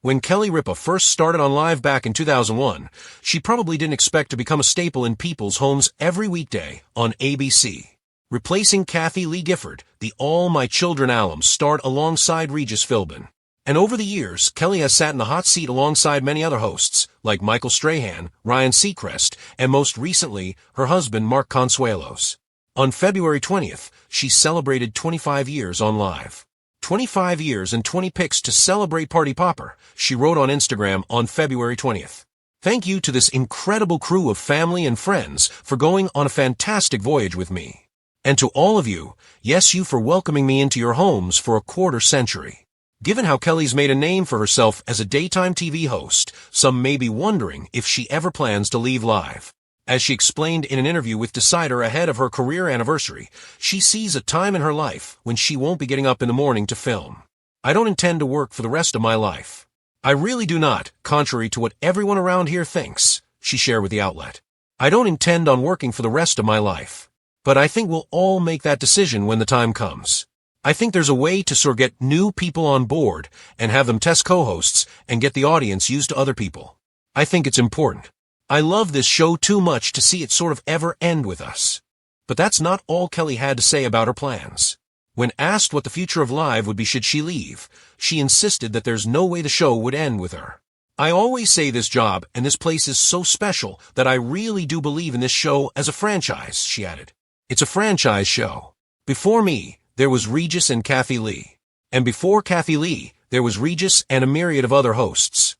When Kelly Ripa first started on Live back in 2001, she probably didn't expect to become a staple in people's homes every weekday on ABC. Replacing Kathy Lee Gifford, the All My Children alum starred alongside Regis Philbin. And over the years, Kelly has sat in the hot seat alongside many other hosts, like Michael Strahan, Ryan Seacrest, and most recently, her husband Mark Consuelos. On February 20th, she celebrated 25 years on Live. 25 years and 20 pics to celebrate Party Popper, she wrote on Instagram on February 20th. Thank you to this incredible crew of family and friends for going on a fantastic voyage with me. And to all of you, yes, you for welcoming me into your homes for a quarter century. Given how Kelly's made a name for herself as a daytime TV host, some may be wondering if she ever plans to leave Live. As she explained in an interview with Decider ahead of her career anniversary, she sees a time in her life when she won't be getting up in the morning to film. I don't intend to work for the rest of my life. I really do not, contrary to what everyone around here thinks, she shared with the outlet. I don't intend on working for the rest of my life. But I think we'll all make that decision when the time comes. I think there's a way to sort of get new people on board and have them test co-hosts and get the audience used to other people. I think it's important. I love this show too much to see it sort of ever end with us. But that's not all Kelly had to say about her plans. When asked what the future of Live would be should she leave, she insisted that there's no way the show would end with her. I always say this job and this place is so special that I really do believe in this show as a franchise, she added. It's a franchise show. Before me, there was Regis and Kathy Lee. And before Kathy Lee, there was Regis and a myriad of other hosts.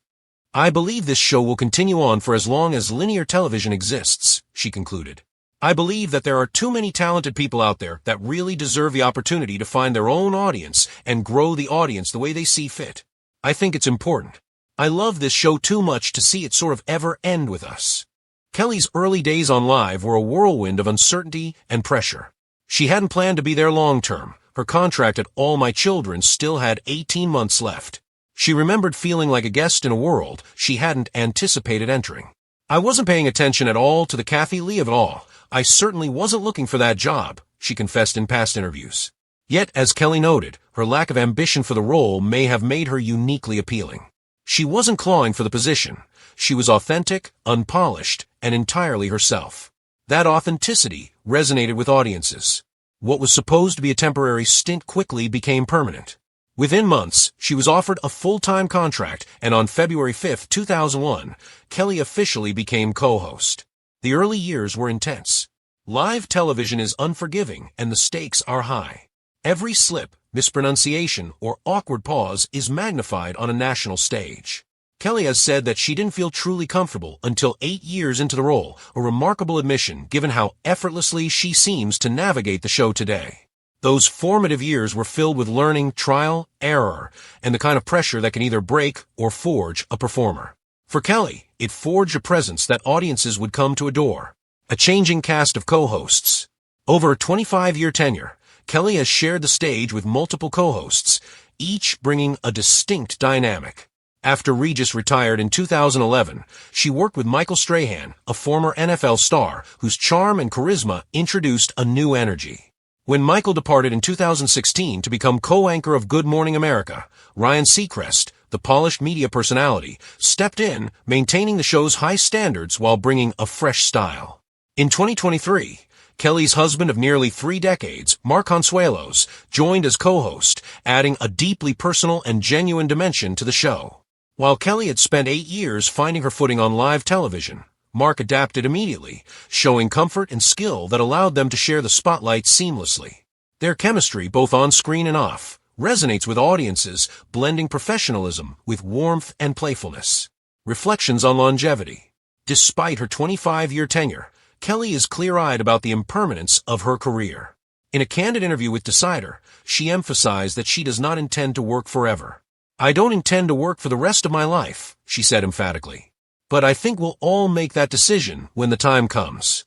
I believe this show will continue on for as long as linear television exists, she concluded. I believe that there are too many talented people out there that really deserve the opportunity to find their own audience and grow the audience the way they see fit. I think it's important. I love this show too much to see it sort of ever end with us. Kelly's early days on Live were a whirlwind of uncertainty and pressure. She hadn't planned to be there long term. Her contract at All My Children still had 18 months left. She remembered feeling like a guest in a world she hadn't anticipated entering. I wasn't paying attention at all to the Kathy Lee of it all. I certainly wasn't looking for that job, she confessed in past interviews. Yet, as Kelly noted, her lack of ambition for the role may have made her uniquely appealing. She wasn't clawing for the position. She was authentic, unpolished, and entirely herself. That authenticity resonated with audiences. What was supposed to be a temporary stint quickly became permanent. Within months, she was offered a full-time contract, and on February 5, 2001, Kelly officially became co-host. The early years were intense. Live television is unforgiving, and the stakes are high. Every slip, mispronunciation, or awkward pause is magnified on a national stage. Kelly has said that she didn't feel truly comfortable until 8 years into the role, a remarkable admission given how effortlessly she seems to navigate the show today. Those formative years were filled with learning, trial, error, and the kind of pressure that can either break or forge a performer. For Kelly, it forged a presence that audiences would come to adore. A changing cast of co-hosts. Over a 25-year tenure, Kelly has shared the stage with multiple co-hosts, each bringing a distinct dynamic. After Regis retired in 2011, she worked with Michael Strahan, a former NFL star whose charm and charisma introduced a new energy. When Michael departed in 2016 to become co-anchor of Good Morning America, Ryan Seacrest, the polished media personality, stepped in, maintaining the show's high standards while bringing a fresh style. In 2023, Kelly's husband of nearly 3 decades, Mark Consuelos, joined as co-host, adding a deeply personal and genuine dimension to the show. While Kelly had spent 8 years finding her footing on live television, Mark adapted immediately, showing comfort and skill that allowed them to share the spotlight seamlessly. Their chemistry, both on screen and off, resonates with audiences, blending professionalism with warmth and playfulness. Reflections on longevity. Despite her 25-year tenure, Kelly is clear-eyed about the impermanence of her career. In a candid interview with Decider, she emphasized that she does not intend to work forever. I don't intend to work for the rest of my life, she said emphatically. But I think we'll all make that decision when the time comes.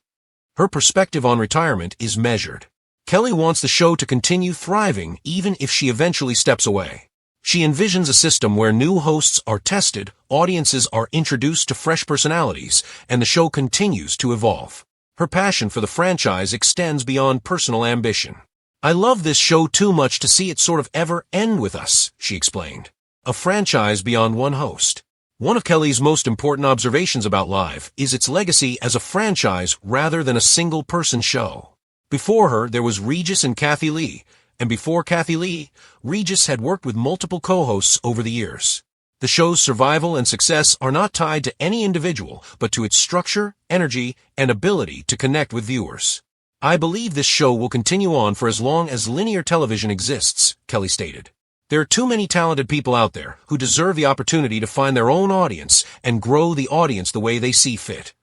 Her perspective on retirement is measured. Kelly wants the show to continue thriving even if she eventually steps away. She envisions a system where new hosts are tested, audiences are introduced to fresh personalities, and the show continues to evolve. Her passion for the franchise extends beyond personal ambition. I love this show too much to see it sort of ever end with us, she explained. a franchise beyond one host. One of Kelly's most important observations about Live is its legacy as a franchise rather than a single-person show. Before her, there was Regis and Kathy Lee, and before Kathy Lee, Regis had worked with multiple co-hosts over the years. The show's survival and success are not tied to any individual, but to its structure, energy, and ability to connect with viewers. I believe this show will continue on for as long as linear television exists, Kelly stated. There are too many talented people out there who deserve the opportunity to find their own audience and grow the audience the way they see fit.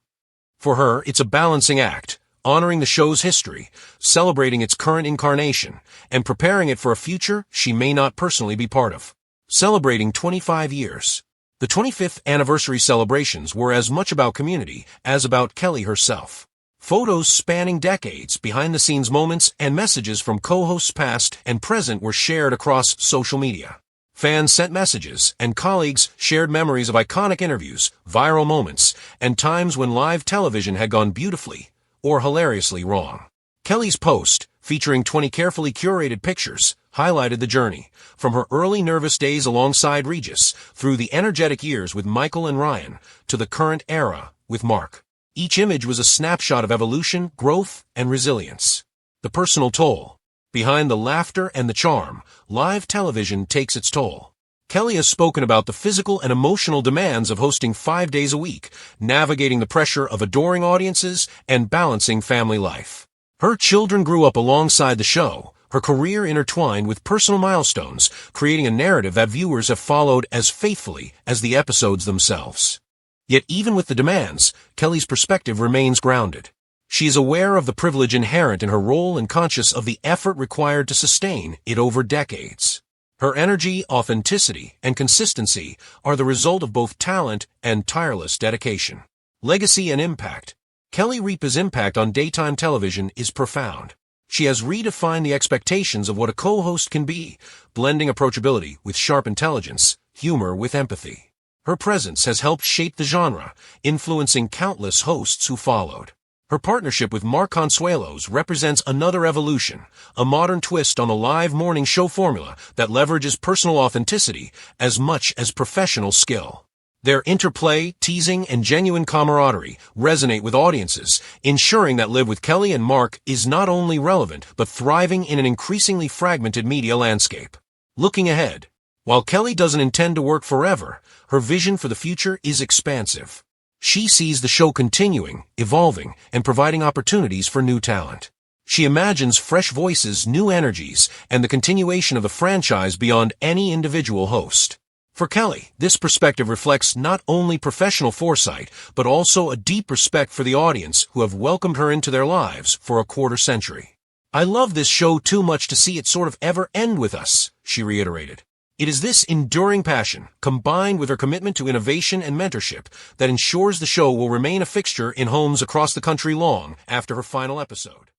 For her, it's a balancing act, honoring the show's history, celebrating its current incarnation, and preparing it for a future she may not personally be part of. Celebrating 25 years. The 25th anniversary celebrations were as much about community as about Kelly herself. Photos spanning decades, behind-the-scenes moments, and messages from co-hosts past and present were shared across social media. Fans sent messages, and colleagues shared memories of iconic interviews, viral moments, and times when live television had gone beautifully or hilariously wrong. Kelly's post, featuring 20 carefully curated pictures, highlighted the journey, from her early nervous days alongside Regis, through the energetic years with Michael and Ryan, to the current era with Mark. Each image was a snapshot of evolution, growth, and resilience. The personal toll. Behind the laughter and the charm, live television takes its toll. Kelly has spoken about the physical and emotional demands of hosting 5 days a week, navigating the pressure of adoring audiences, and balancing family life. Her children grew up alongside the show, her career intertwined with personal milestones, creating a narrative that viewers have followed as faithfully as the episodes themselves. Yet even with the demands, Kelly's perspective remains grounded. She is aware of the privilege inherent in her role and conscious of the effort required to sustain it over decades. Her energy, authenticity, and consistency are the result of both talent and tireless dedication. Legacy and impact. Kelly Ripa's impact on daytime television is profound. She has redefined the expectations of what a co-host can be, blending approachability with sharp intelligence, humor with empathy. Her presence has helped shape the genre, influencing countless hosts who followed. Her partnership with Mark Consuelos represents another evolution, a modern twist on the live morning show formula that leverages personal authenticity as much as professional skill. Their interplay, teasing, and genuine camaraderie resonate with audiences, ensuring that Live with Kelly and Mark is not only relevant but thriving in an increasingly fragmented media landscape. Looking ahead. While Kelly doesn't intend to work forever, her vision for the future is expansive. She sees the show continuing, evolving, and providing opportunities for new talent. She imagines fresh voices, new energies, and the continuation of the franchise beyond any individual host. For Kelly, this perspective reflects not only professional foresight, but also a deep respect for the audience who have welcomed her into their lives for a quarter century. "I love this show too much to see it sort of ever end with us," she reiterated. It is this enduring passion, combined with her commitment to innovation and mentorship, that ensures the show will remain a fixture in homes across the country long after her final episode.